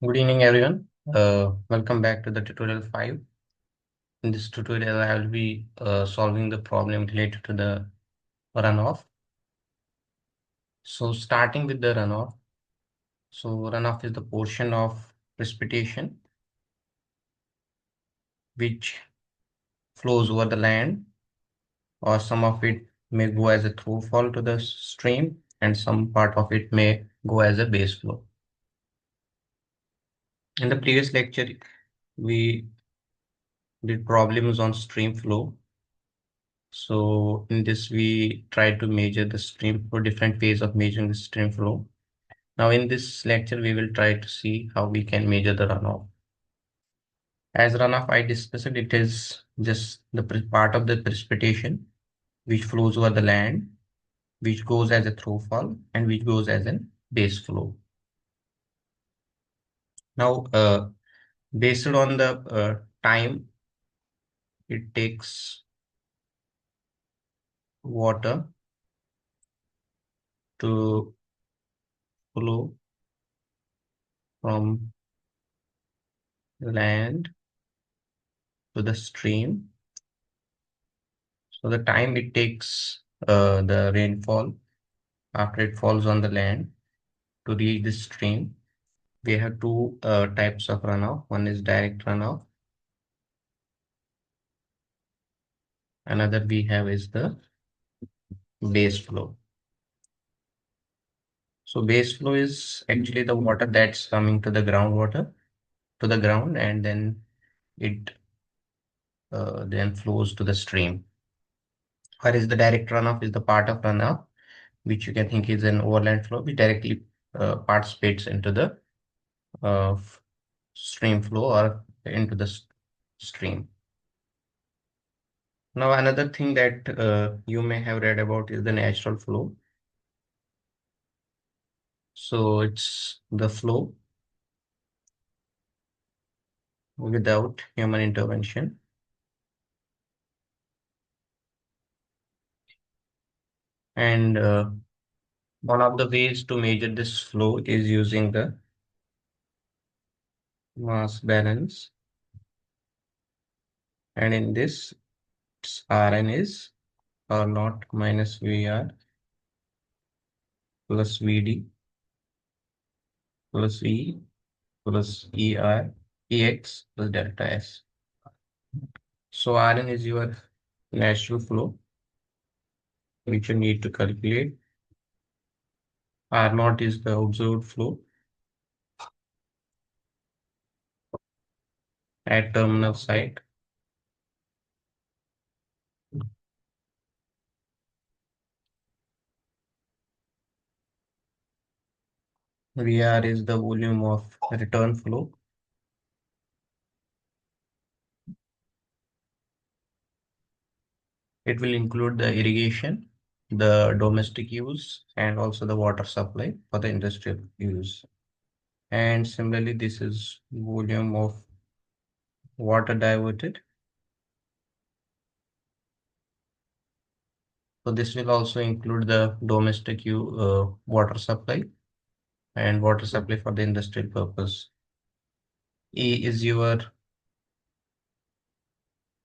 Good evening, everyone. Welcome back to the tutorial 5. In this tutorial, I will be solving the problem related to the runoff. So starting with the runoff. So runoff is the portion of precipitation which flows over the land, or some of it may go as a through fall to the stream and some part of it may go as a base flow. In the previous lecture, we did problems on stream flow. So in this, we try to measure the stream flow, different ways of measuring the stream flow. Now in this lecture, we will try to see how we can measure the runoff. As runoff, I discussed it is just the part of the precipitation which flows over the land, which goes as a through fall and which goes as a base flow. Now, based on the time it takes water to flow from land to the stream. So the time it takes the rainfall after it falls on the land to reach the stream, we have two types of runoff. One is direct runoff. Another we have is the base flow. So base flow is actually the water that's coming to the groundwater, to the ground, and then it then flows to the stream. Whereas the direct runoff is the part of runoff, which you can think is an overland flow, which directly participates into the uh, stream flow or into the stream. Now, another thing that you may have read about is the natural flow. So it's the flow without human intervention. And one of the ways to measure this flow is using the mass balance. And in this, Rn is R naught minus Vr plus Vd plus E plus Ex plus delta S. So Rn is your natural flow, which you need to calculate. R naught is the observed flow at terminal site. VR is the volume of return flow. It will include the irrigation, the domestic use, and also the water supply for the industrial use. And similarly, this is volume of water diverted. So this will also include the domestic water supply and water supply for the industrial purpose. E is your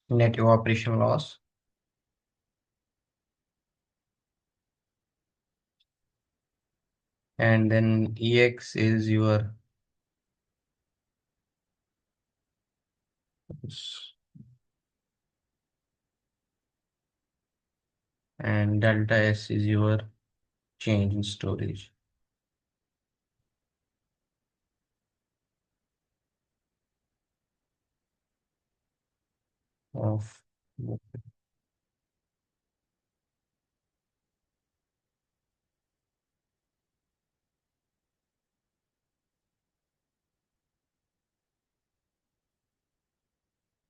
net evaporation loss. And then Ex is your and delta S is your change in storage of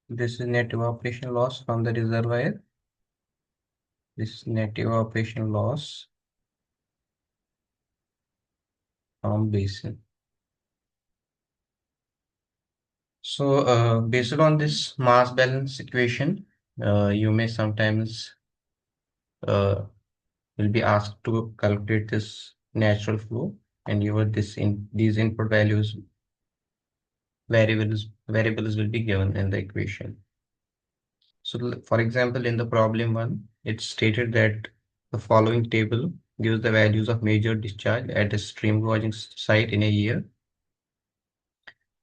this is net evaporation loss from the reservoir. This is net evaporation loss from basin. So based on this mass balance equation, you may sometimes will be asked to calculate this natural flow, and you have these input values variables will be given in the equation. So for example, in the problem one, it's stated that the following table gives the values of major discharge at a stream gouging site in a year,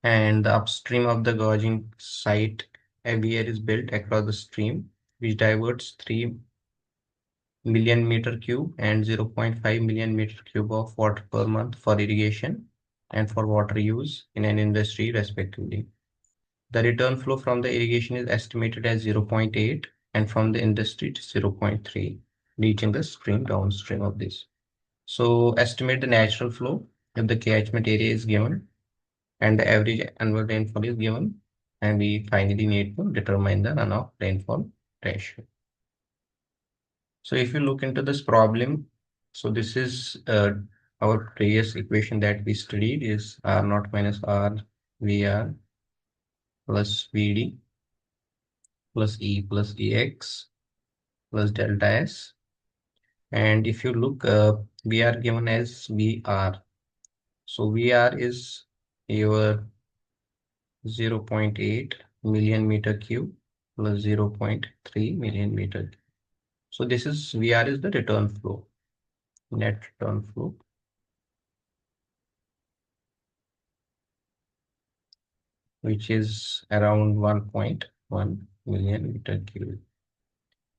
and the upstream of the gouging site, a weir is built across the stream, which diverts 3 million meter cube and 0.5 million meter cube of water per month for irrigation and for water use in an industry respectively. The return flow from the irrigation is estimated as 0.8 and from the industry to 0.3, reaching the stream downstream of this. So estimate the natural flow if the catchment area is given and the average annual rainfall is given, and we finally need to determine the runoff rainfall ratio. So if you look into this problem, so this is our previous equation that we studied is R naught minus R VR plus VD plus E plus EX plus delta S. And if you look, we are given as VR. So VR is your 0.8 million meter cube plus 0.3 million meter. So this is VR is the return flow, net return flow, which is around 1.1 million meter cube.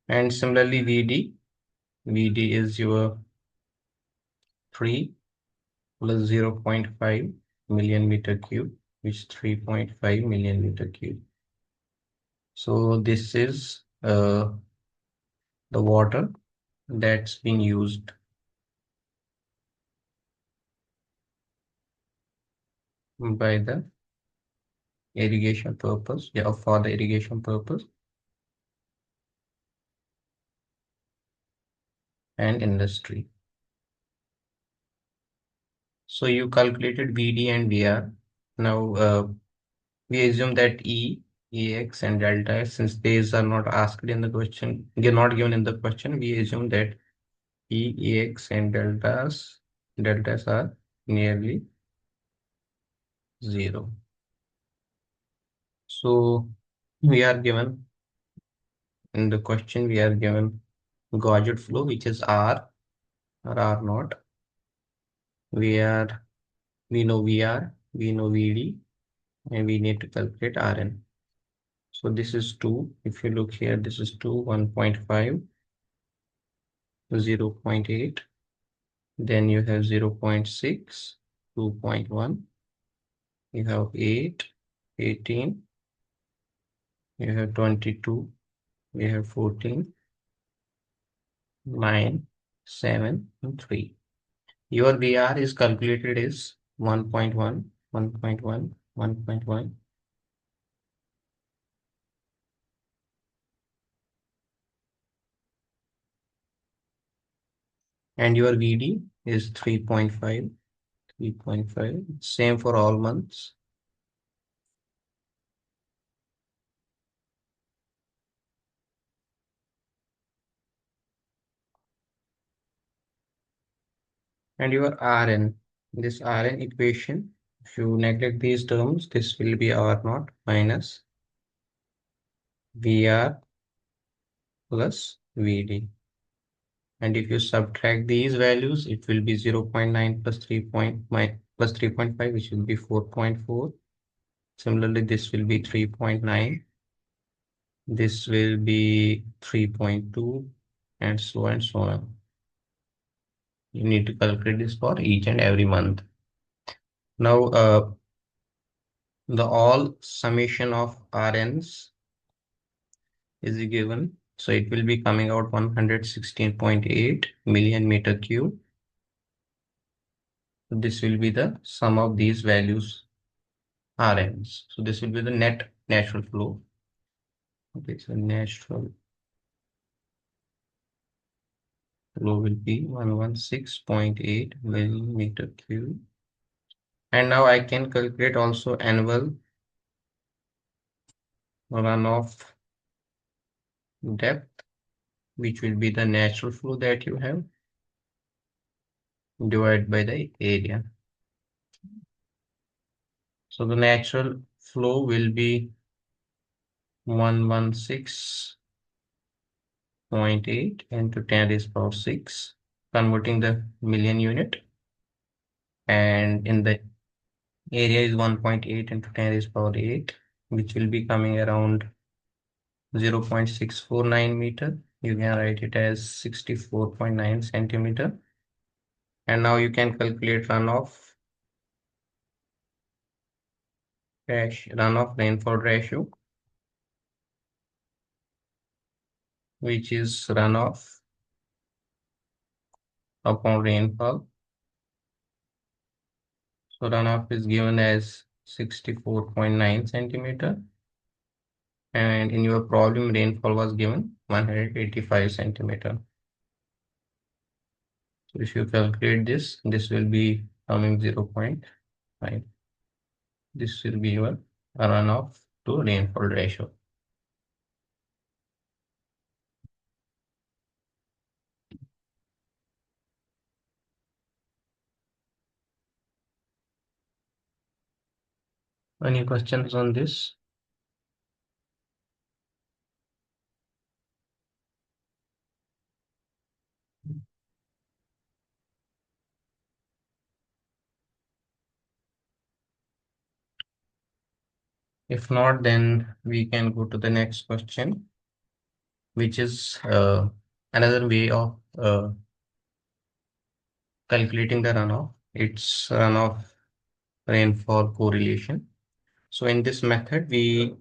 And similarly, VD is your 3 plus 0.5 million meter cube, which is 3.5 million meter cube. So this is the water that's being used by the irrigation purpose, yeah, for the irrigation purpose and industry. So you calculated VD and VR. Now we assume that E, EX and delta S, since these are not asked in the question, they're not given in the question, we assume that E, EX and deltas are nearly 0. So we are given in the question, we are given Gauge flow, which is R or R naught. We know VR, we know VD, and we need to calculate Rn. So this is 2. If you look here, this is 2, 1.5, 0.8. Then you have 0.6, 2.1. You have 8, 18. You have 22. You have 14, 9, 7, and 3. Your VR is calculated is 1.1, 1.1, 1.1. And your VD is 3.5, 3.5. Same for all months. And your Rn, this Rn equation, if you neglect these terms, this will be R naught minus VR plus VD. And if you subtract these values, it will be 0.9 plus 3.5, which will be 4.4. Similarly, this will be 3.9. This will be 3.2, and so on. You need to calculate this for each and every month. Now, the all summation of RNs is given. So it will be coming out 116.8 million meter cube. So this will be the sum of these values RNs. So this will be the net natural flow. Okay, so natural flow will be 116.8 million meter cube. And now I can calculate also annual runoff depth, which will be the natural flow that you have divided by the area. So the natural flow will be 116.8 into 10 raised power 6, converting the million unit. And in the area is 1.8 into 10 raised power 8, which will be coming around 0.649 meter. You can write it as 64.9 centimeter. And now you can calculate runoff rainfall ratio, which is runoff upon rainfall. So runoff is given as 64.9 centimeter, and in your problem rainfall was given 185 centimeter. So if you calculate this, this will be coming 0.5. This will be your runoff to rainfall ratio. Any questions on this? If not, then we can go to the next question, which is another way of calculating the runoff. It's runoff rainfall correlation. So in this method, we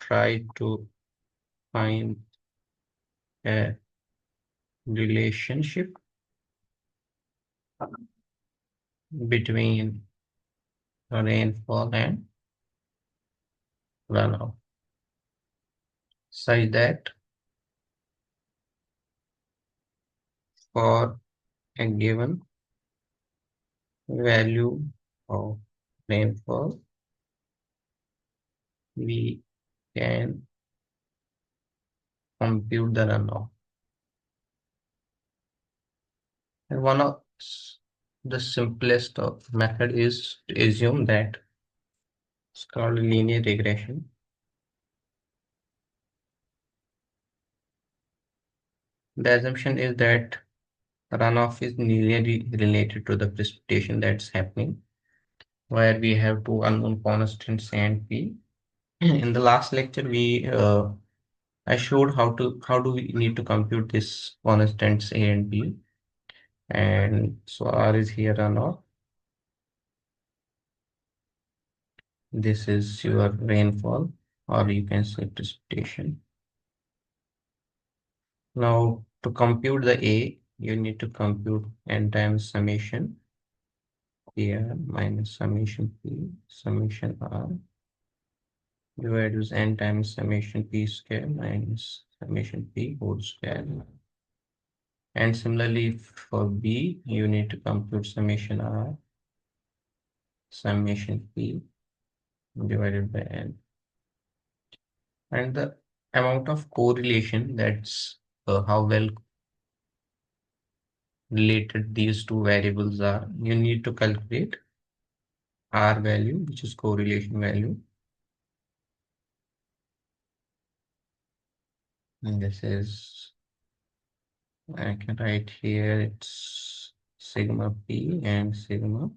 try to find a relationship between rainfall and runoff, such that for a given value of rainfall, we can compute the runoff. And one of the simplest of method is to assume that it's called linear regression. The assumption is that runoff is linearly related to the precipitation that's happening, where we have two unknown constants A and P. In the last lecture, I showed how do we need to compute this constants A and B, and so R is here runoff. This is your rainfall, or you can say precipitation. Now, to compute the A, you need to compute n times summation here minus summation P, summation R, divided with n times summation P square minus summation P whole square. And similarly for B, you need to compute summation R, summation P divided by N. And the amount of correlation, that's how well related these two variables are, you need to calculate R value, which is correlation value. And this is, I can write here, it's sigma P and sigma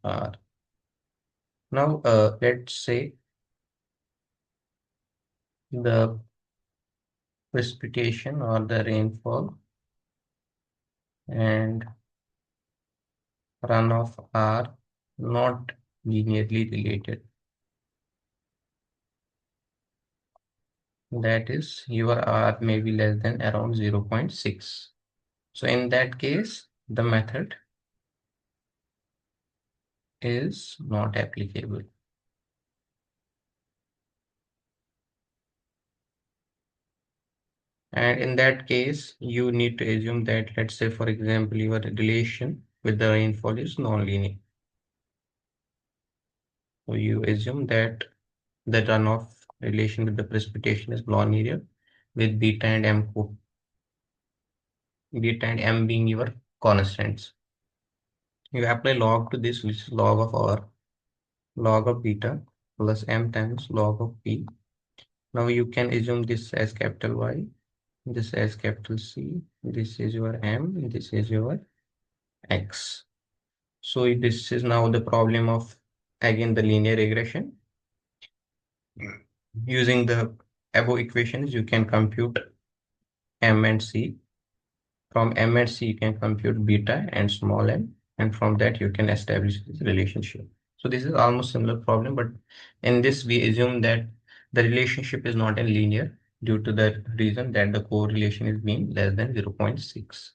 R. Now, let's say the precipitation or the rainfall and runoff are not linearly related. That is, your R may be less than around 0.6. So in that case, the method is not applicable. And in that case, you need to assume that, let's say, for example, your relation with the rainfall is non-linear. So you assume that the runoff relation with the precipitation is non-linear, with beta and m being your constants. You apply log to this, which is log of R, log of beta plus m times log of p. Now you can assume this as capital Y, this as capital C, this is your m, this is your x. So this is now the problem of, again, the linear regression. Using the above equations, you can compute m and c. From m and c, you can compute beta and small m, and from that you can establish this relationship. So this is almost similar problem, but in this we assume that the relationship is not a linear due to the reason that the correlation is being less than 0.6.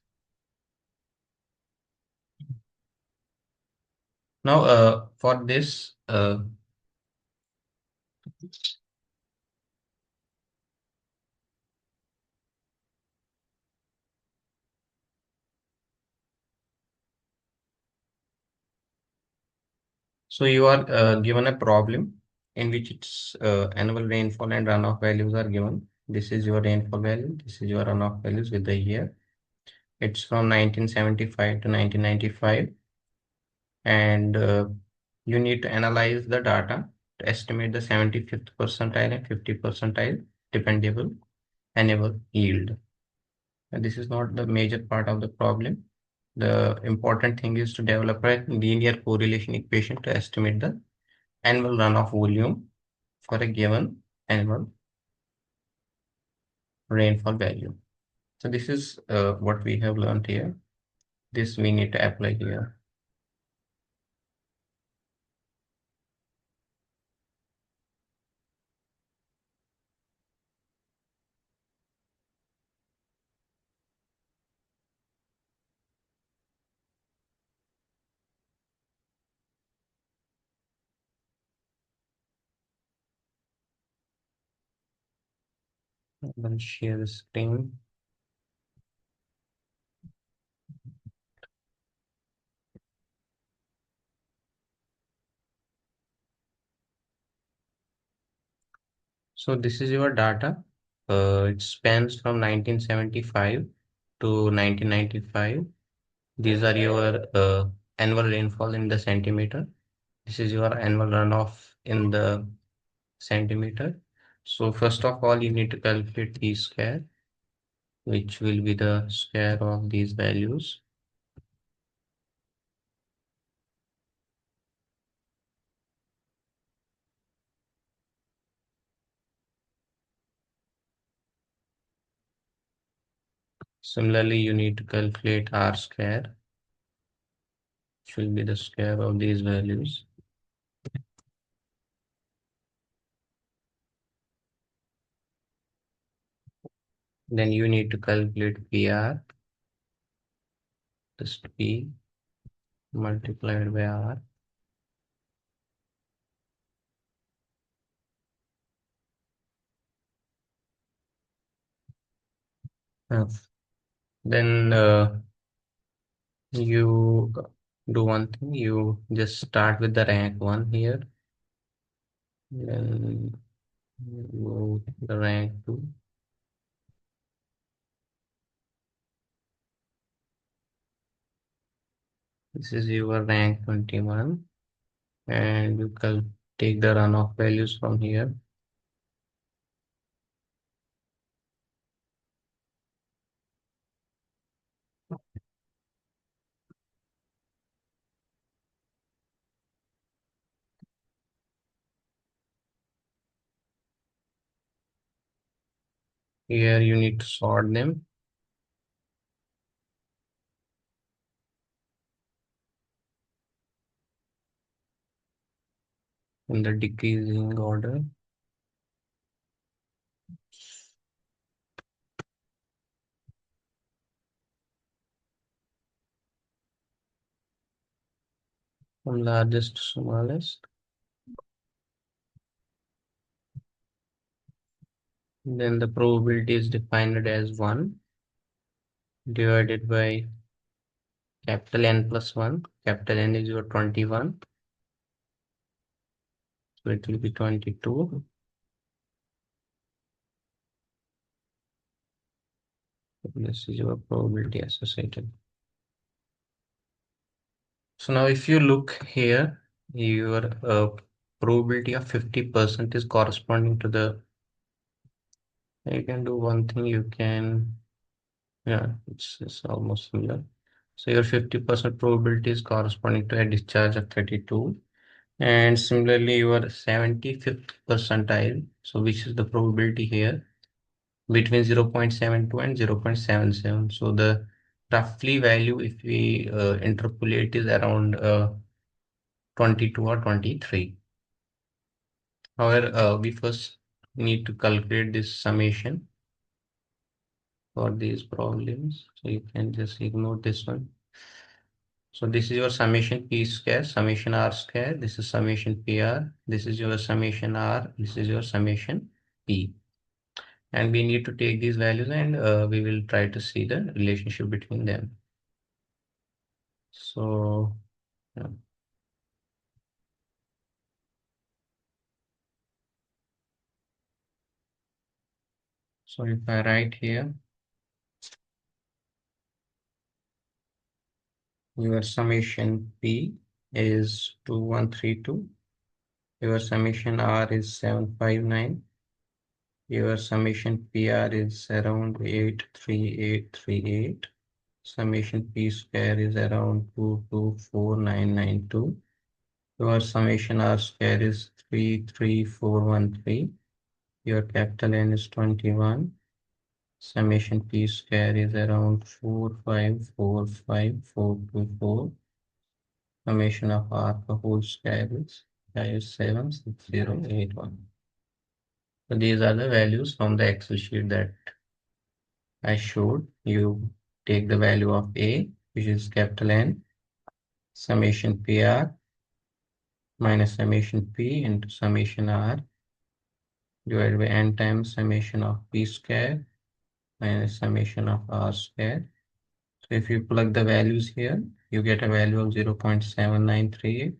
Now, for this, so you are given a problem in which its annual rainfall and runoff values are given. This is your rainfall value. This is your runoff values with the year. It's from 1975 to 1995, and you need to analyze the data to estimate the 75th percentile and 50th percentile dependable annual yield. And this is not the major part of the problem. The important thing is to develop a linear correlation equation to estimate the annual runoff volume for a given annual rainfall value. So this is what we have learned here. This we need to apply here. I'm going to share the screen. So this is your data. It spans from 1975 to 1995. These are your annual rainfall in the centimeter. This is your annual runoff in the centimeter. So first of all, you need to calculate the square, which will be the square of these values. Similarly, you need to calculate r square, which will be the square of these values. Then you need to calculate PR, this P multiplied by R. Uh, Then you do one thing, you just start with the rank 1 here, then go to the rank 2. This is your rank 21, and you can take the runoff values from here. Here you need to sort them in the decreasing order. From largest to smallest. Then the probability is defined as 1 divided by capital N plus 1. Capital N is your 21. So it will be 22. This is your probability associated. So now if you look here, your probability of 50% is corresponding to the, you can do one thing, you can, yeah, it's almost similar. So your 50% probability is corresponding to a discharge of 32. And similarly, your 75th percentile, so which is the probability here, between 0.72 and 0.77. So the roughly value, if we interpolate, is around 22 or 23. However, we first need to calculate this summation for these problems. So you can just ignore this one. So this is your summation p square, summation r square. This is summation pr. This is your summation r. This is your summation p. And we need to take these values, and we will try to see the relationship between them. So, yeah. So if I write here, your summation P is 2132, your summation R is 759, your summation PR is around 83838, summation P square is around 224992, your summation R square is 33413, your capital N is 21. Summation P square is around 4545424. Summation of R the whole square is 576081. So these are the values from the Excel sheet that I showed. You take the value of A, which is capital N, summation PR minus summation P into summation R divided by N times summation of P square minus summation of R square. So if you plug the values here, you get a value of 0.7938.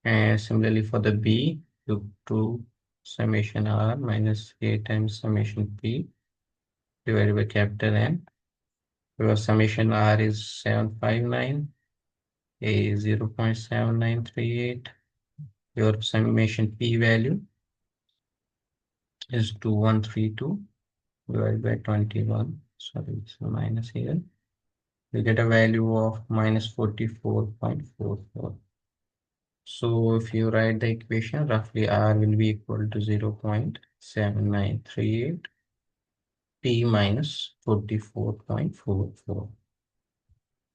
And similarly for the B, you do summation R minus A times summation P divided by capital N. Your summation R is 759, A is 0.7938. Your summation P value is 2132 divided by 21. Sorry, it's a minus here. You get a value of minus 44.44. So if you write the equation, roughly R will be equal to 0.7938 P minus 44.44.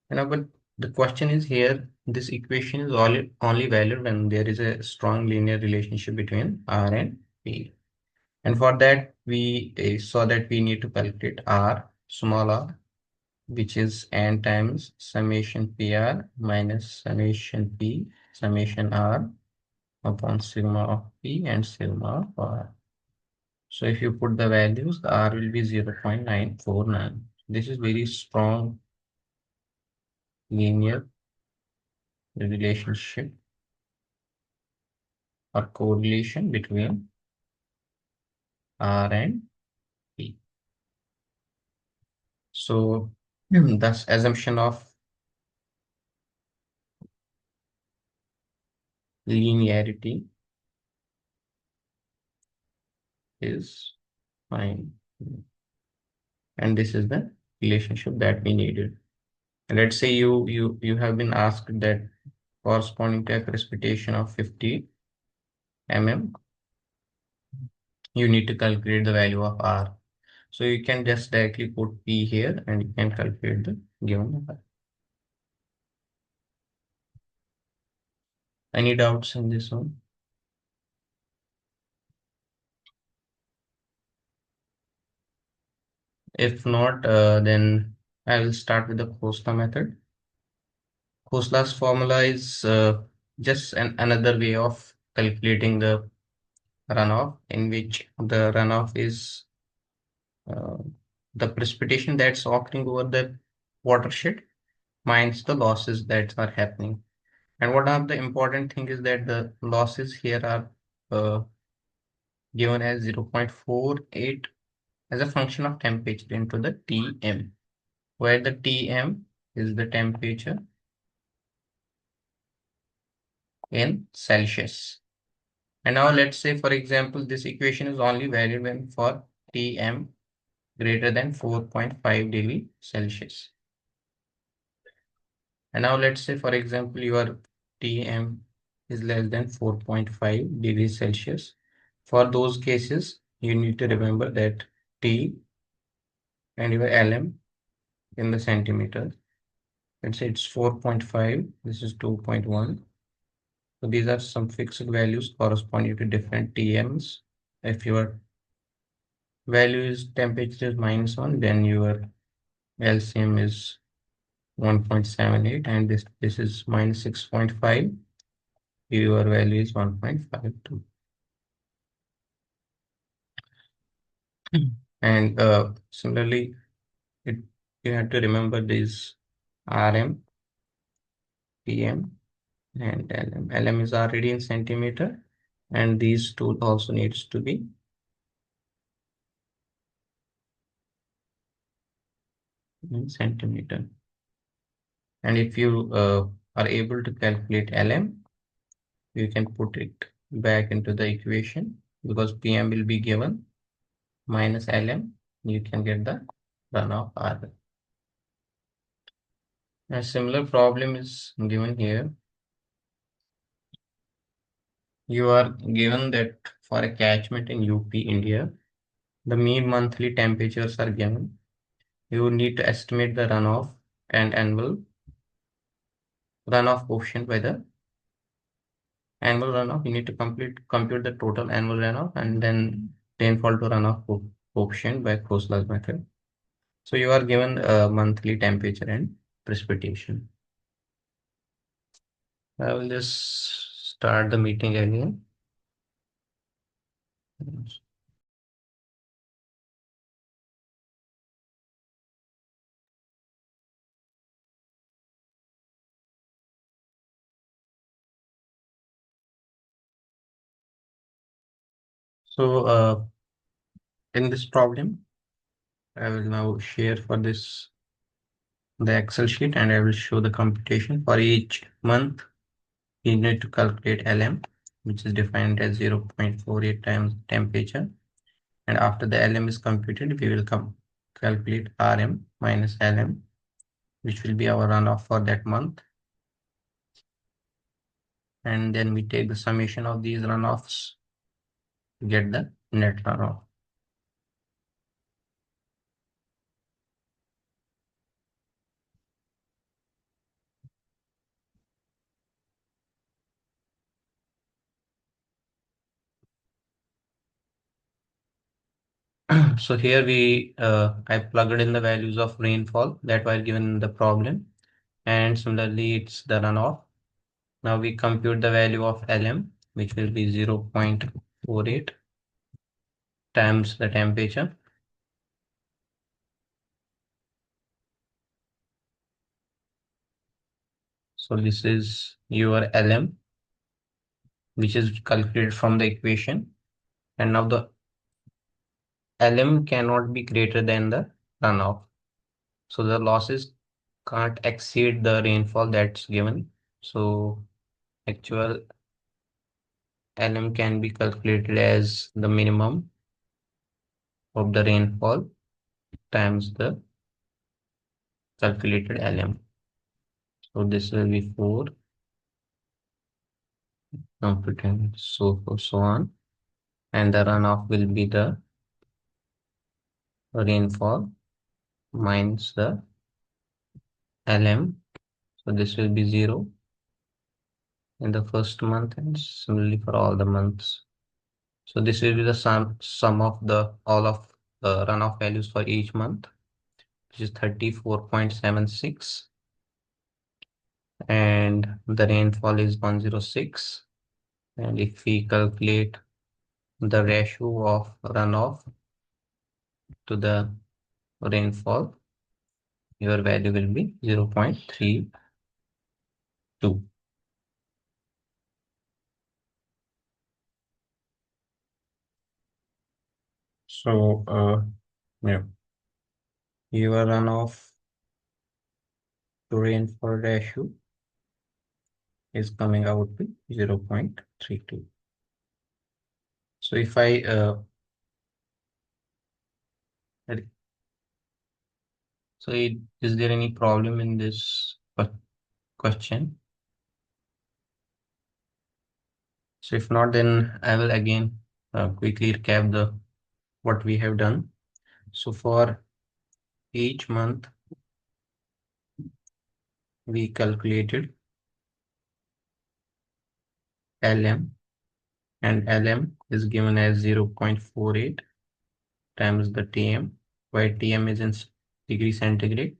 But the question is here, this equation is only valid when there is a strong linear relationship between R and P. And for that, we saw that we need to calculate R, small r, which is n times summation PR minus summation P, summation R upon sigma of P and sigma of R. So if you put the values, the R will be 0.949. This is very strong linear relationship or correlation between R and P. So thus assumption of linearity is fine. And this is the relationship that we needed. Let's say you have been asked that corresponding to a precipitation of 50 mm, you need to calculate the value of R. So you can just directly put P here and you can calculate the given number. Any doubts in this one? If not, then I will start with the Khosla method. Khosla's formula is just another way of calculating the runoff, in which the runoff is uh, the precipitation that's occurring over the watershed minus the losses that are happening. And what are the important thing is that the losses here are given as 0.48 as a function of temperature into the Tm, where the Tm is the temperature in Celsius. And now let's say, for example, this equation is only valid when for Tm greater than 4.5 degree Celsius. And now let's say, for example, your Tm is less than 4.5 degrees Celsius. For those cases, you need to remember that T and your Lm in the centimeter. Let's say it's 4.5, this is 2.1. So these are some fixed values corresponding to different TMs. If your value is temperature is -1, then your LCM is 1.78, and this is -6.5. Your value is 1.52. And similarly, it you have to remember these RM, PM, and LM. LM is already in centimeter, and these two also needs to be in centimeter. And if you are able to calculate LM, you can put it back into the equation, because PM will be given minus LM. You can get the runoff R. A similar problem is given here. You are given that for a catchment in UP, India, the mean monthly temperatures are given. You need to estimate the runoff and annual runoff coefficient by the annual runoff. You need to compute the total annual runoff and then rainfall to runoff coefficient by Kosla's method. So you are given a monthly temperature and precipitation. I will just start the meeting again. So in this problem, I will now share for this the Excel sheet, and I will show the computation for each month. You need to calculate LM, which is defined as 0.48 times temperature. And after the LM is computed, we will calculate RM minus LM, which will be our runoff for that month. And then we take the summation of these runoffs to get the net runoff. So here I plugged in the values of rainfall that were given in the problem, and similarly it's the runoff. Now we compute the value of LM, which will be 0.48 times the temperature. So this is your LM, which is calculated from the equation. And now the LM cannot be greater than the runoff. So the losses can't exceed the rainfall that's given. So actual LM can be calculated as the minimum of the rainfall times the calculated LM. So this will be 4, computing, so forth, so on. And the runoff will be the rainfall minus the LM. So this will be 0 in the first month, and similarly for all the months. So this will be the sum of the all of the runoff values for each month, which is 34.76, and the rainfall is 106. And if we calculate the ratio of runoff to the rainfall, your value will be 0.32. So yeah, your runoff to rainfall ratio is coming out to 0.32. So if I is there any problem in this question? So if not, then I will again quickly recap the what we have done. So for each month, we calculated LM, and LM is given as 0.48 times the TM, where TM is in degree centigrade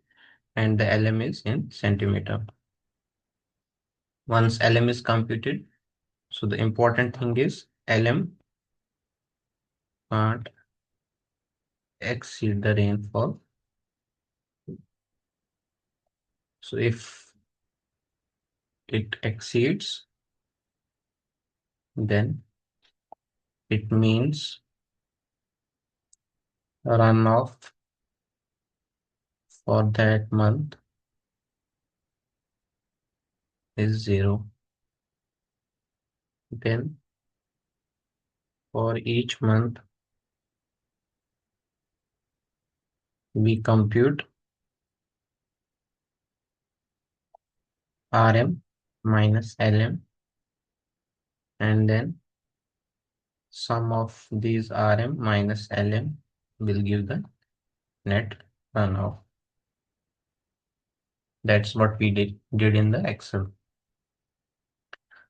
and the LM is in centimeter. Once LM is computed, so the important thing is LM can't exceed the rainfall. So if it exceeds, then it means runoff for that month is 0. Then for each month, we compute RM minus LM, and then sum of these RM minus LM will give the net runoff. That's what we did in the Excel.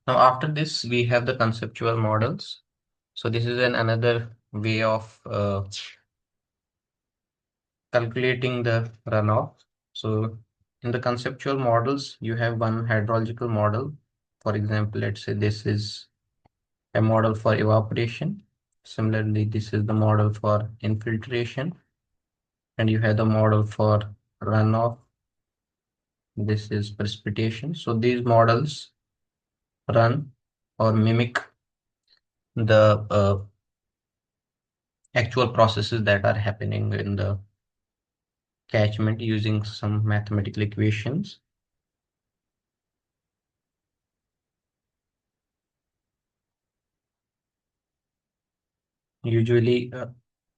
Now after this, we have the conceptual models. So this is another way of calculating the runoff. So in the conceptual models, you have one hydrological model. For example, let's say this is a model for evaporation. Similarly, this is the model for infiltration, and you have the model for runoff. This is precipitation. So these models run or mimic the actual processes that are happening in the catchment using some mathematical equations. Usually,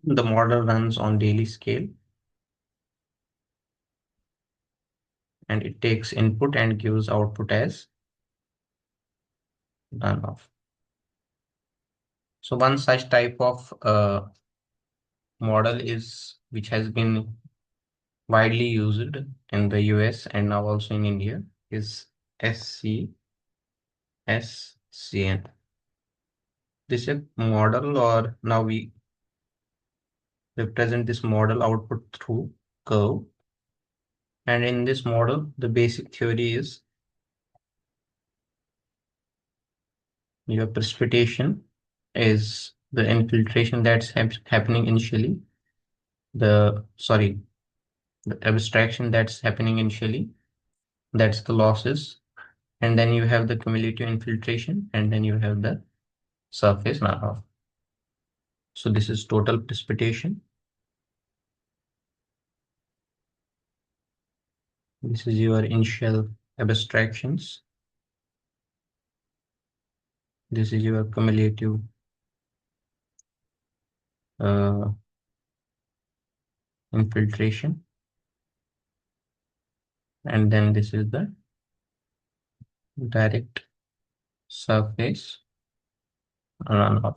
the model runs on daily scale, and it takes input and gives output as runoff. So one such type of model is which has been widely used in the US and now also in India is SCSCN. This is a model, or now we represent this model output through curve. And in this model, the basic theory is your precipitation is the infiltration that's happening initially. The abstraction that's happening initially, that's the losses. And then you have the cumulative infiltration, and then you have the surface runoff. So this is total precipitation. This is your initial abstractions. This is your cumulative infiltration. And then this is the direct surface runoff.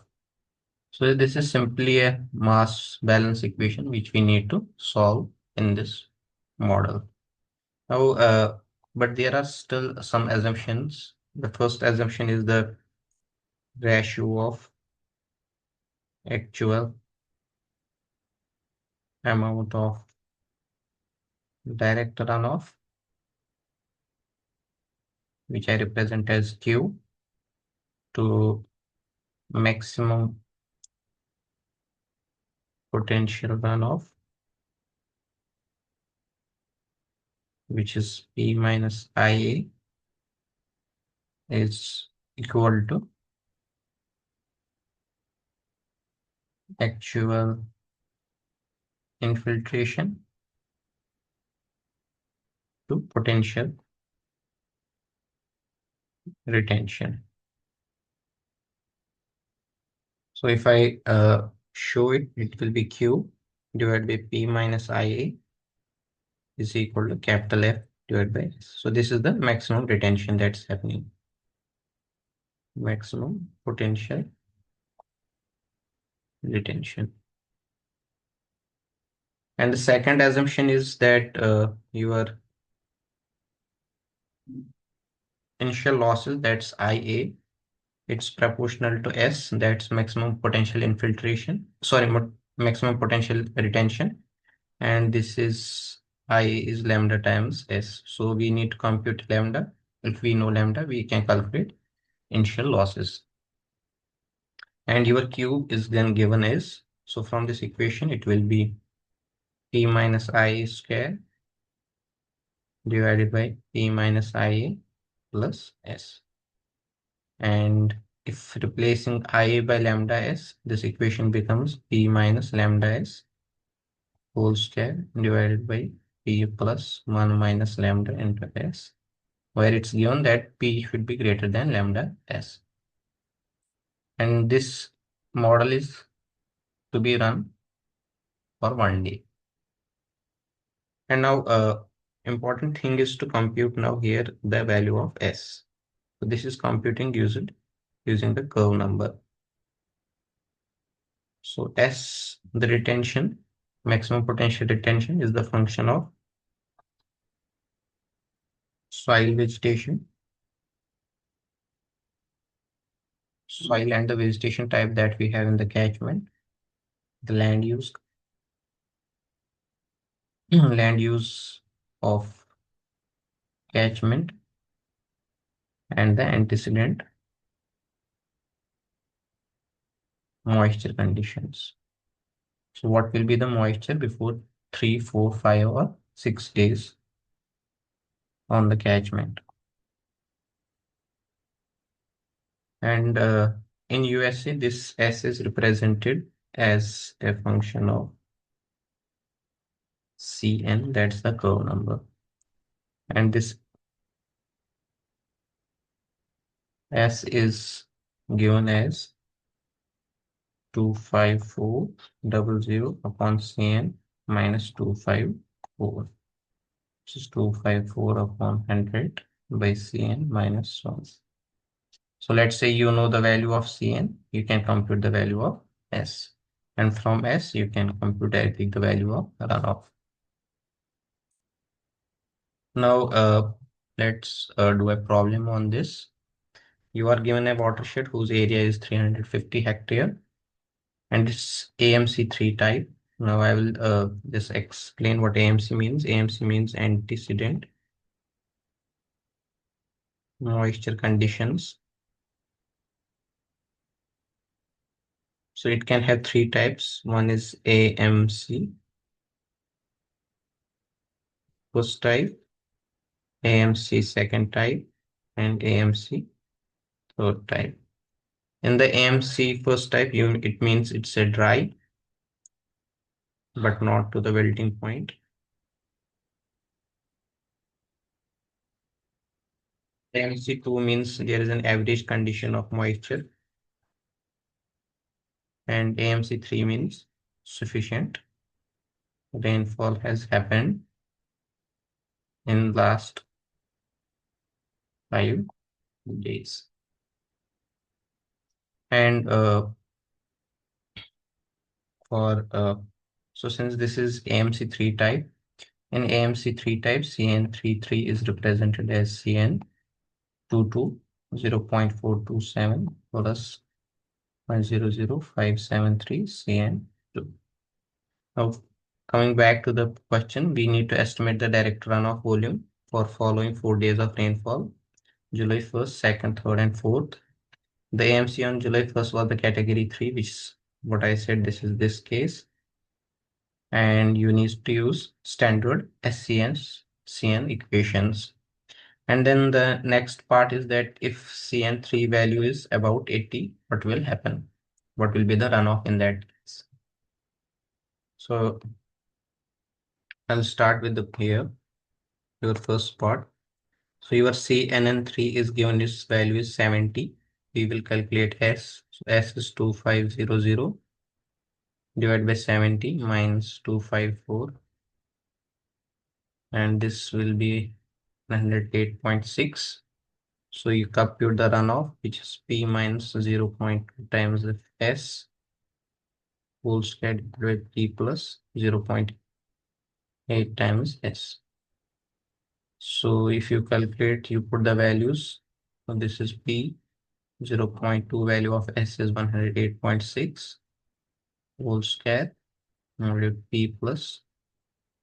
So this is simply a mass balance equation which we need to solve in this model. Now, but there are still some assumptions. The first assumption is the ratio of actual amount of direct runoff, which I represent as Q, to maximum potential runoff, which is P minus IA, is equal to actual infiltration to potential retention. So if I show it, it will be Q divided by P minus IA is equal to capital F divided by S. So this is the maximum retention that's happening. Maximum potential retention. And the second assumption is that your initial losses, that's IA, it's proportional to S, that's maximum potential infiltration. Sorry, maximum potential retention. And this is I is lambda times S. So we need to compute lambda. If we know lambda, we can calculate initial losses. And your Q is then given as, so from this equation, it will be P minus I square divided by P minus IA plus S. And if replacing IA by lambda S, this equation becomes P minus lambda S whole square divided by P plus 1 minus lambda into S, where it's given that P should be greater than lambda S. And this model is to be run for 1 day. And now important thing is to compute now here the value of S. So this is computing using the curve number. So S, the retention, maximum potential retention is the function of soil vegetation, soil and the vegetation type that we have in the catchment, the land use, land use of catchment, and the antecedent moisture conditions. So what will be the moisture before 3, 4, 5, or 6 days on the catchment? And in USA, this S is represented as a function of Cn, that's the curve number. And this S is given as 25400 upon Cn minus 254. Which is 254 upon 100 by Cn minus 1. So let's say you know the value of Cn, you can compute the value of S. And from S, you can compute directly the value of runoff. Now, let's do a problem on this. You are given a watershed whose area is 350 hectare and it's AMC3 type. Now I will just explain what AMC means. AMC means antecedent moisture conditions. So it can have three types. One is AMC first type, AMC second type, and AMC third type. In the AMC first type, it means it's a dry, but not to the wilting point. AMC2 means there is an average condition of moisture. And AMC3 means sufficient rainfall has happened in last 5 days. And so since this is AMC3 type, in AMC3 type, CN33 is represented as CN22 0.427 plus 0.00573 CN2. Now, coming back to the question, we need to estimate the direct runoff volume for following 4 days of rainfall, July 1st, 2nd, 3rd, and 4th. The AMC on July 1st was the category 3, which is what I said, this is this case. And you need to use standard CN equations. And then the next part is that if CN3 value is about 80, what will happen? What will be the runoff in that case? So I'll start with the here, your first part. So your CNN3 is given its value is 70. we will calculate S. So S is 2500 divided by 70 minus 254, and this will be 108.6. So you compute the runoff, which is P minus 0.2 times the S whole square divided by P plus 0.8 times S. So if you calculate, you put the values. So this is P, 0.2 value of S is 108.6 whole square, and P plus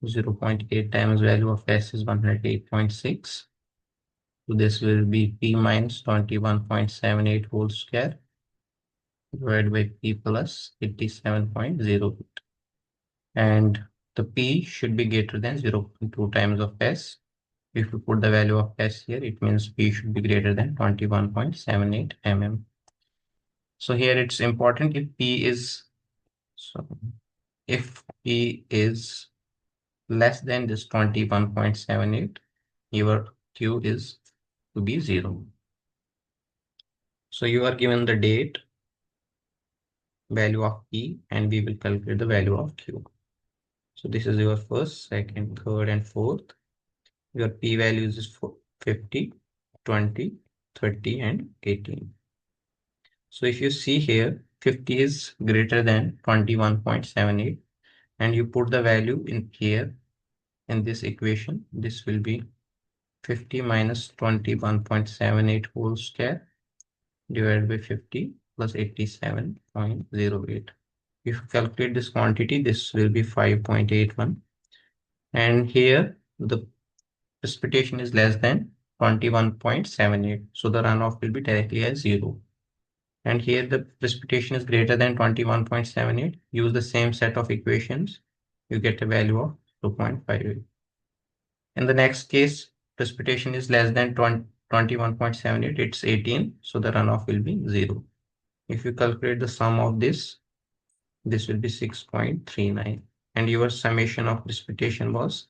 0.8 times value of S is 108.6. So this will be P minus 21.78 whole square divided by P plus 87.08. And the P should be greater than 0.2 times of S. If you put the value of S here, it means P should be greater than 21.78 mm. So here it's important if P is, so if P is less than this 21.78, your Q is to be 0. So you are given the date, value of P, and we will calculate the value of Q. So this is your first, second, third, and fourth. Your P values is 50, 20, 30, and 18. So if you see here, 50 is greater than 21.78, and you put the value in here in this equation, this will be 50 minus 21.78 whole square divided by 50 plus 87.08. If you calculate this quantity, this will be 5.81. And here the precipitation is less than 21.78. So the runoff will be directly as 0. And here the precipitation is greater than 21.78. Use the same set of equations. You get a value of 2.58. In the next case, precipitation is less than 21.78. It's 18. So the runoff will be 0. If you calculate the sum of this will be 6.39. And your summation of precipitation was,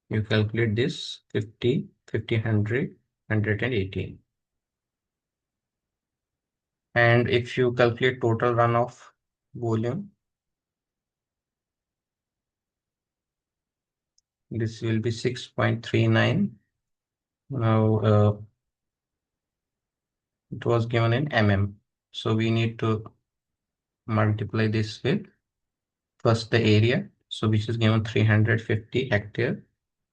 you calculate this 50, 50, 100, 118. And if you calculate total runoff volume, this will be 6.39. Now it was given in mm. So we need to multiply this with first the area. So which is given 350 hectare.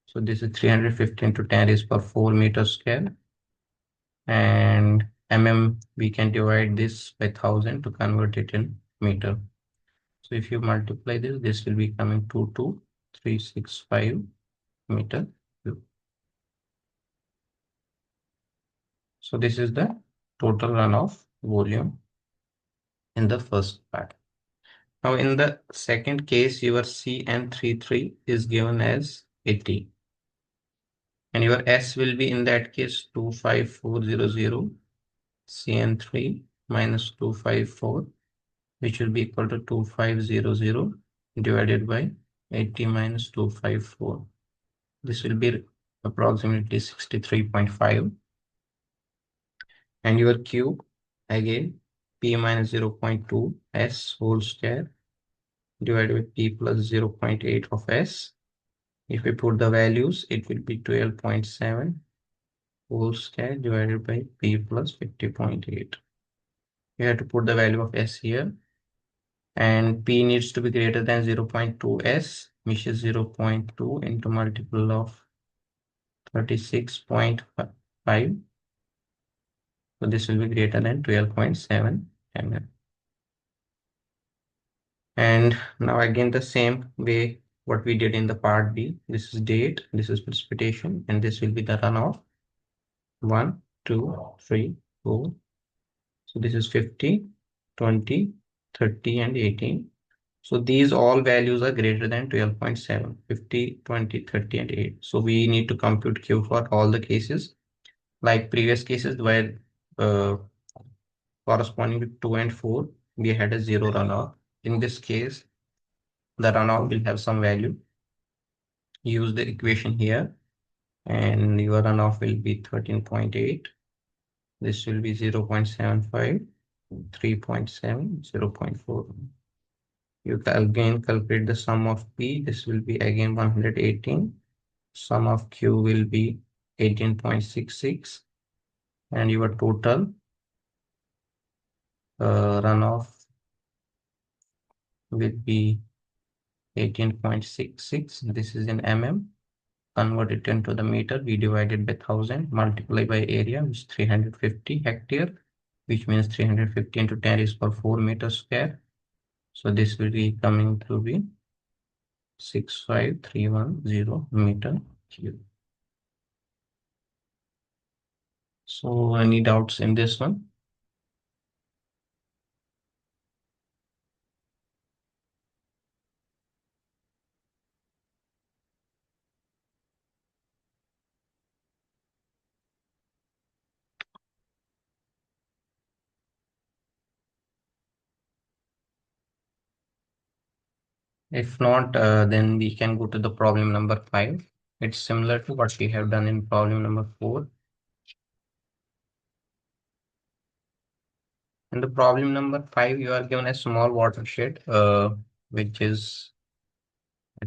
So this is 350 into 10 raised per 4 meters square. And we can divide this by 1000 to convert it in meter. So if you multiply this will be coming 22365 meter cube. So this is the total runoff volume in the first part. Now in the second case, your CN33 is given as 80. And your S will be in that case 25400 CN3 minus 254, which will be equal to 2500 divided by 80 minus 254. This will be approximately 63.5. And your Q again P minus 0.2 S whole square divided by P plus 0.8 of S. If we put the values, it will be 12.7 whole square divided by P plus 50.8. You have to put the value of S here, and P needs to be greater than 0.2 S, which is 0.2 into multiple of 36.5. So this will be greater than 12.7 mm. And now again the same way what we did in the part B. This is date, this is precipitation, and this will be the runoff. 1, 2, 3, 4. So this is 50, 20, 30, and 18. So these all values are greater than 12.7, 50, 20, 30, and 8. So we need to compute Q for all the cases. Like previous cases where corresponding to 2 and 4, we had a 0 runoff. In this case, the runoff will have some value. Use the equation here, and your runoff will be 13.8. This will be 0.75, 3.7, 0.4. You again calculate the sum of P. This will be again 118. Sum of Q will be 18.66. And your total runoff will be 18.66. This is in mm. Convert it into the meter. We divided by 1000, multiply by area, which is 350 hectare, which means 350 into 10 is for 4 meters square. So this will be coming to be 65310 meter cube. So any doubts in this one? If not, then we can go to the problem number 5. It's similar to what we have done in problem number 4. In the problem number 5, you are given a small watershed, which is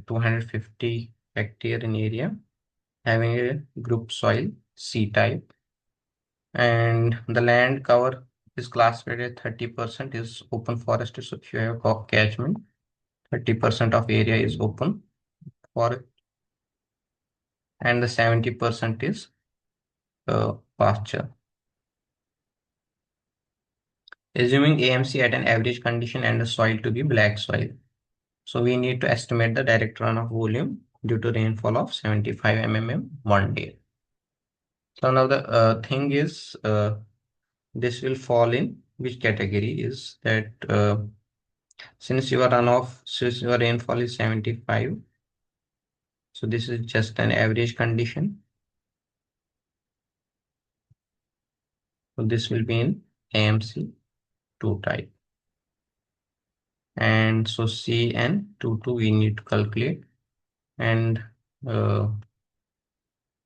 250 hectare in area, having a group soil C type, and the land cover is classified as 30% is open forest. So if you have hog catchment, 30% of area is open forest, and the 70% is pasture. Assuming AMC at an average condition and the soil to be black soil. So we need to estimate the direct runoff volume due to rainfall of 75 mm one day. So now the thing is, this will fall in which category is that since your rainfall is 75, so this is just an average condition. So this will be in AMC 2 type. And so CN22 we need to calculate. And now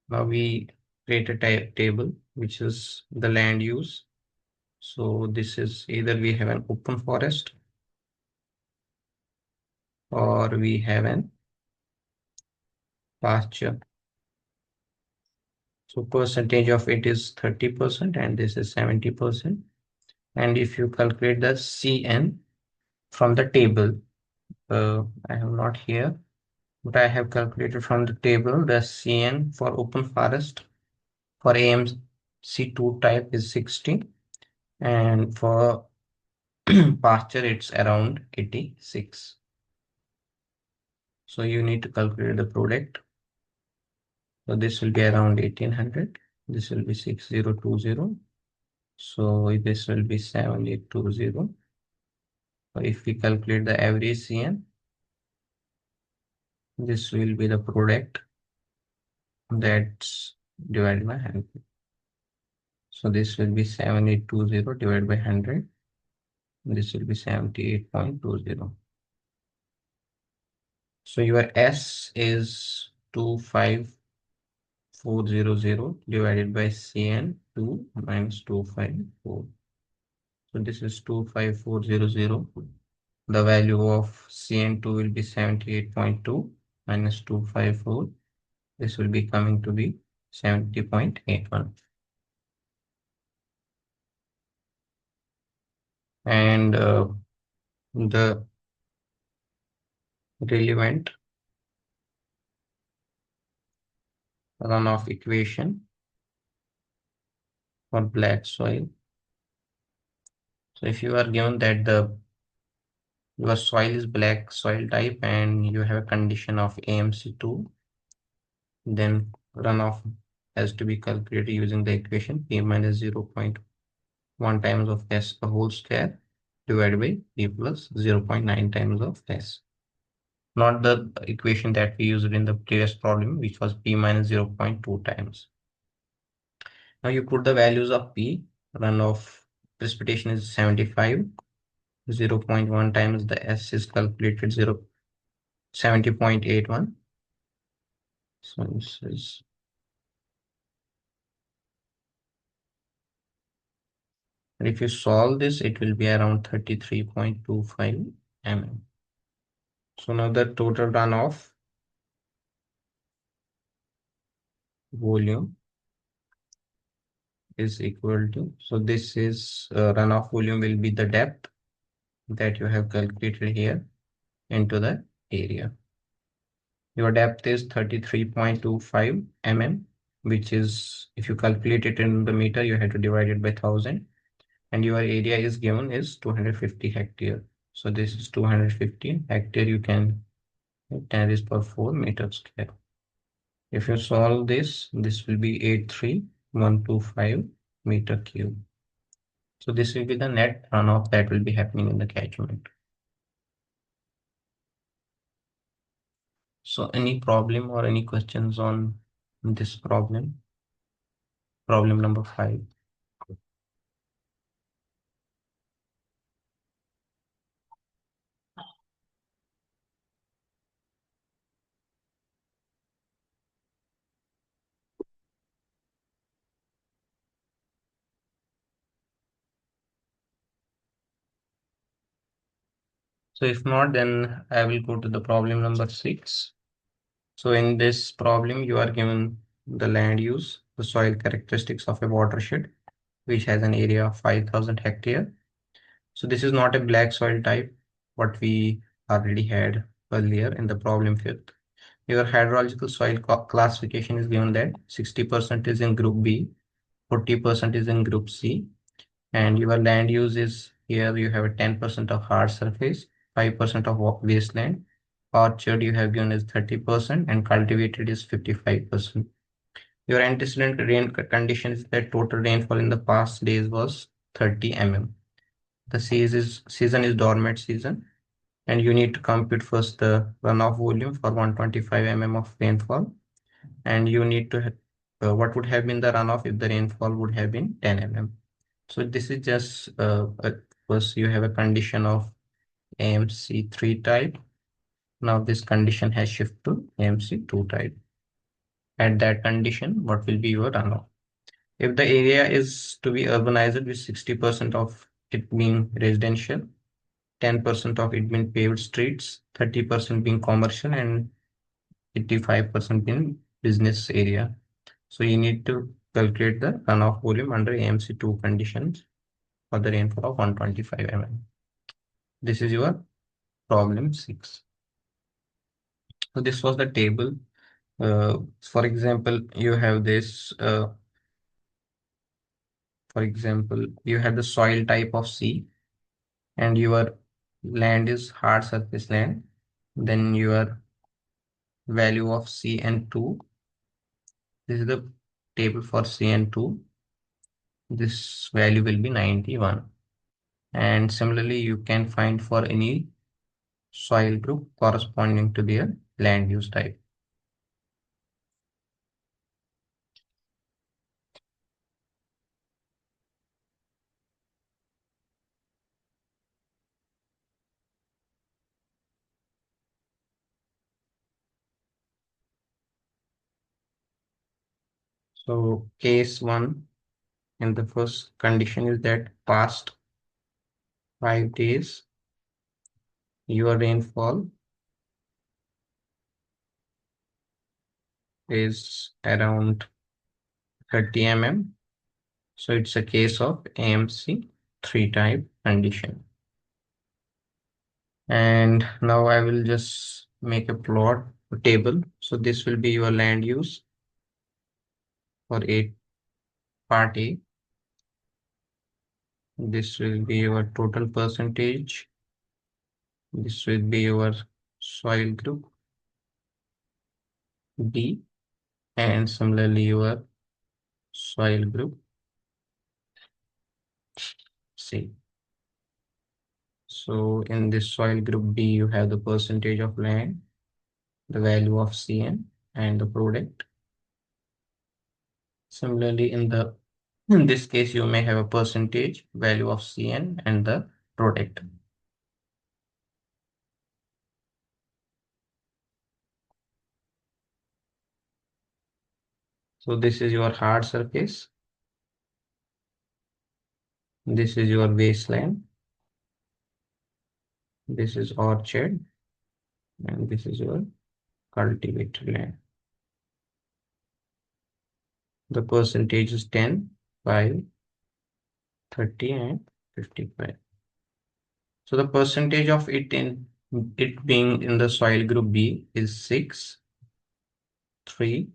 we create a table which is the land use. So this is either we have an open forest or we have an pasture. So percentage of it is 30% and this is 70%. And if you calculate the CN from the table, I have not here, but I have calculated from the table the CN for open forest for AMC2 type is 60, and for pasture it's around 86. So you need to calculate the product. So this will be around 1800. This will be 6020. So this will be 7820. So if we calculate the average CN, this will be the product that's divided by 100. So this will be 7820 divided by 100. This will be 78.20. So your S is 25400 divided by CN2 minus 254. So this is 25400. The value of CN2 will be 78.2 minus 254. This will be coming to be 70.81. And the relevant runoff equation for black soil. So if you are given that your soil is black soil type and you have a condition of AMC2, then runoff has to be calculated using the equation P minus 0.1 times of S the whole square divided by P plus 0.9 times of S. Not the equation that we used in the previous problem, which was P minus 0.2 times. Now you put the values of P, runoff precipitation is 75, 0.1 times the S is calculated 70.81. So this is And if you solve this, it will be around 33.25 mm. So now the total runoff volume is equal to, so this is runoff volume will be the depth that you have calculated here into the area. Your depth is 33.25 mm, which is, if you calculate it in the meter, you have to divide it by 1000. And your area is given is 250 hectare. So this is 250 hectare. You can 10 raised per 4 meters square. If you solve this, this will be 83125 meter cube. So this will be the net runoff that will be happening in the catchment. So any problem or any questions on this problem? Problem number 5. So if not, then I will go to the problem number 6. So in this problem, you are given the land use, the soil characteristics of a watershed, which has an area of 5000 hectare. So this is not a black soil type, what we already had earlier in the problem 5th. Your hydrological soil classification is given that 60% is in group B, 40% is in group C, and your land use is here you have a 10% of hard surface, 5% of wasteland, orchard you have given is 30%, and cultivated is 55%. Your antecedent rain conditions that total rainfall in the past days was 30 mm. The season is dormant season, and you need to compute first the runoff volume for 125 mm of rainfall, and you need to what would have been the runoff if the rainfall would have been 10 mm. So this is just first you have a condition of AMC 3 type. Now this condition has shifted to AMC 2 type. At that condition, what will be your runoff? If the area is to be urbanized with 60% of it being residential, 10% of it being paved streets, 30% being commercial, and 85% being business area. So you need to calculate the runoff volume under AMC2 conditions for the rainfall of 125 mm. This is your problem 6. So this was the table. For example, you have this, for example, you have the soil type of C, and your land is hard surface land. Then your value of CN2. This is the table for CN2. This value will be 91. And similarly, you can find for any soil group corresponding to their land use type. So case 1 in the first condition is that past 5 days your rainfall is around 30 mm. So it's a case of AMC 3 type condition. And now I will just make a plot table. So this will be your land use for part A. This will be your total percentage. This will be your soil group B, and similarly your soil group C. So in this soil group B, you have the percentage of land, the value of CN, and the product. Similarly, in this case, you may have a percentage, value of CN, and the product. So this is your hard surface. This is your wasteland. This is orchard, and this is your cultivated land. The percentage is 10, 5, 30, and 55. So the percentage of it being in the soil group B is 6, 3,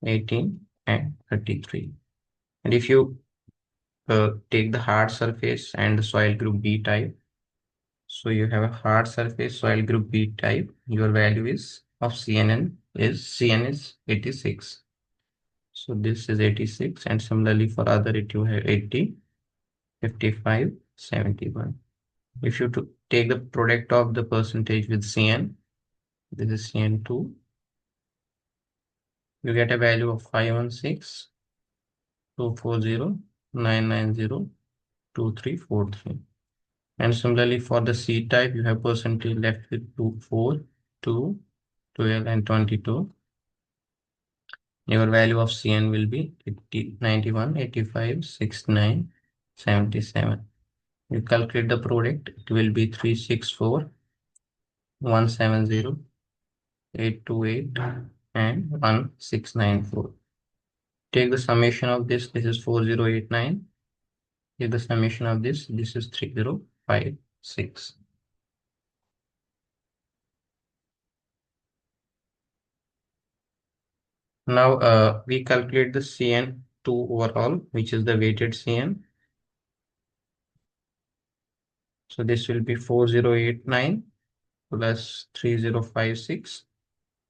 18, and 33. And if you take the hard surface and the soil group B type, so you have a hard surface soil group B type, your value is of Cn is 86. So this is 86, and similarly for other it you have 80, 55, 71. If you to take the product of the percentage with Cn, this is Cn2, you get a value of 516, 240, 990, 2343. And similarly for the C type, you have percentage left with 2, 4, 2, 12, and 22. Your value of Cn will be 80, 91, 85, 69, 77. You calculate the product, it will be 364, 170, 828, and 1694. Take the summation of this is 4089. Take the summation of this is 3056. Now we calculate the Cn2 overall, which is the weighted Cn. So this will be 4089 plus 3056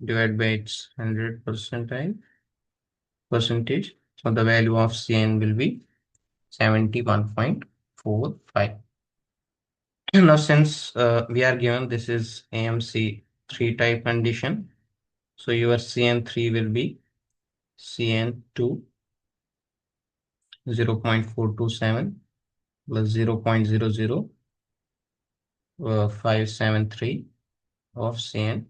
divided by its 100 percentage. So the value of Cn will be 71.45. Now since we are given this is AMC 3 type condition, so your Cn3 will be Cn2 0.427 plus 0.00573 of Cn.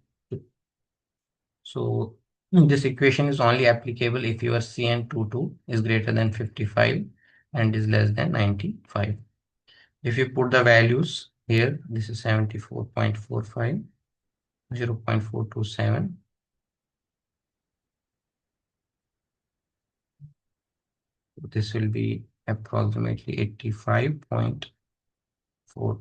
So this equation is only applicable if your Cn22 is greater than 55 and is less than 95. If you put the values here, this is 74.45, 0.427. This will be approximately 85.4.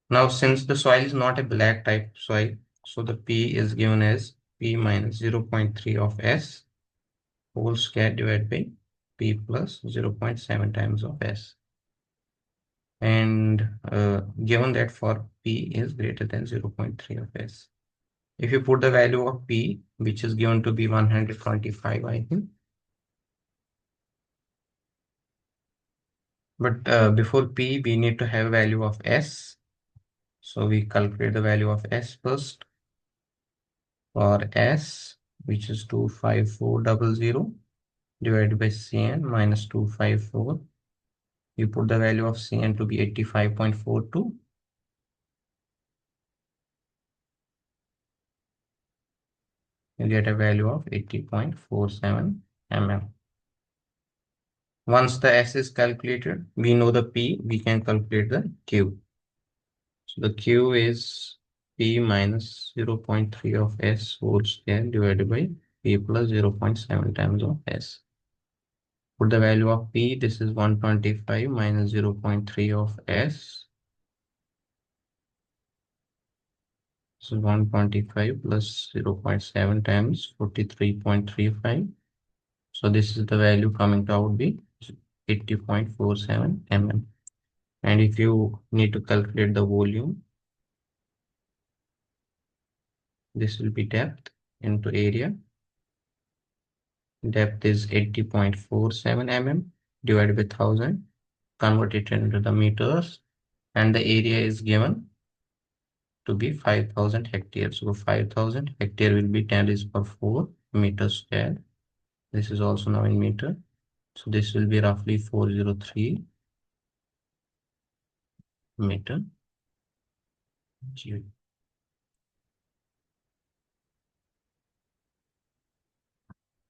Now, since the soil is not a black type soil, so the P is given as P minus 0.3 of S whole square divided by P plus 0.7 times of S. And given that for P is greater than 0.3 of S. If you put the value of P, which is given to be 125, I think. But before P, we need to have value of S. So we calculate the value of S first. For S, which is 25400 divided by Cn minus 254. You put the value of Cn to be 85.42. You get a value of 80.47 mm. Once the S is calculated, we know the P, we can calculate the Q. So the Q is P minus 0.3 of S whole square divided by P plus 0.7 times of S. Put the value of P, this is 125 minus 0.3 of S. So 125 plus 0.7 times 43.35. So this is the value coming out be 80.47 mm. And if you need to calculate the volume, this will be depth into area. Depth is 80.47 mm divided by 1000. Convert it into the meters. And the area is given to be 5000 hectares. So 5000 hectare will be 10 raised per 4 meters square. This is also now in meter. So this will be roughly 403 meter cube.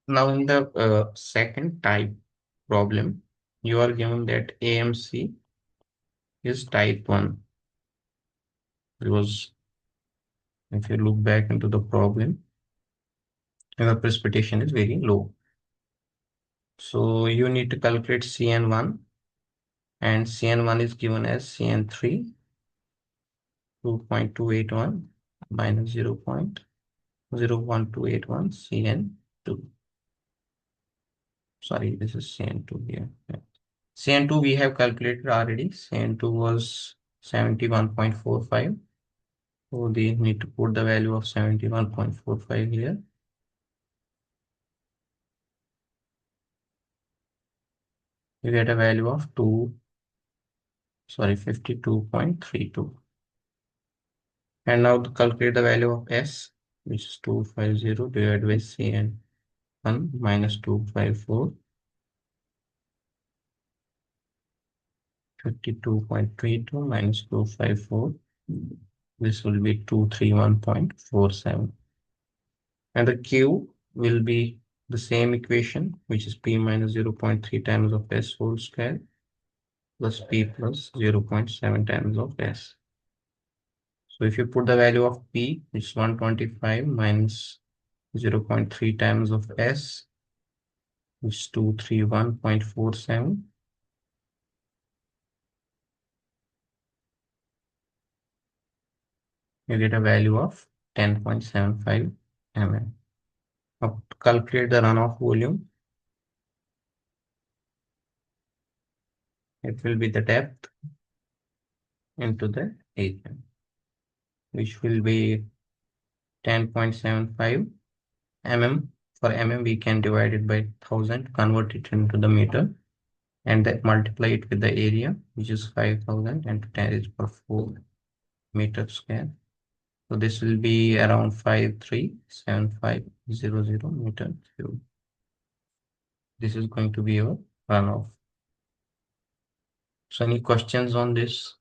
Now in the second type problem, you are given that AMC is type 1, because if you look back into the problem, your precipitation is very low. So you need to calculate CN1, and CN1 is given as CN3, 2.281 minus 0.01281 CN2. Sorry, this is CN2 here. Yeah. CN2 we have calculated already. CN2 was 71.45. So they need to put the value of 71.45 here. You get a value of 52.32. And now to calculate the value of S, which is 250 divided by CN1 minus 254. 52.32 minus 254. This will be 231.47. And the Q will be the same equation, which is P minus 0.3 times of S whole square plus P plus 0.7 times of S. So if you put the value of P, which is 125 minus 0.3 times of S, which is 231.47. You get a value of 10.75 mm. Now to calculate the runoff volume, it will be the depth into the area, which will be 10.75 mm. For mm, we can divide it by 1000, convert it into the meter, and then multiply it with the area, which is 5000 and 10 is per 4 meter square. So this will be around 537500 meter cube. This is going to be your runoff. So any questions on this?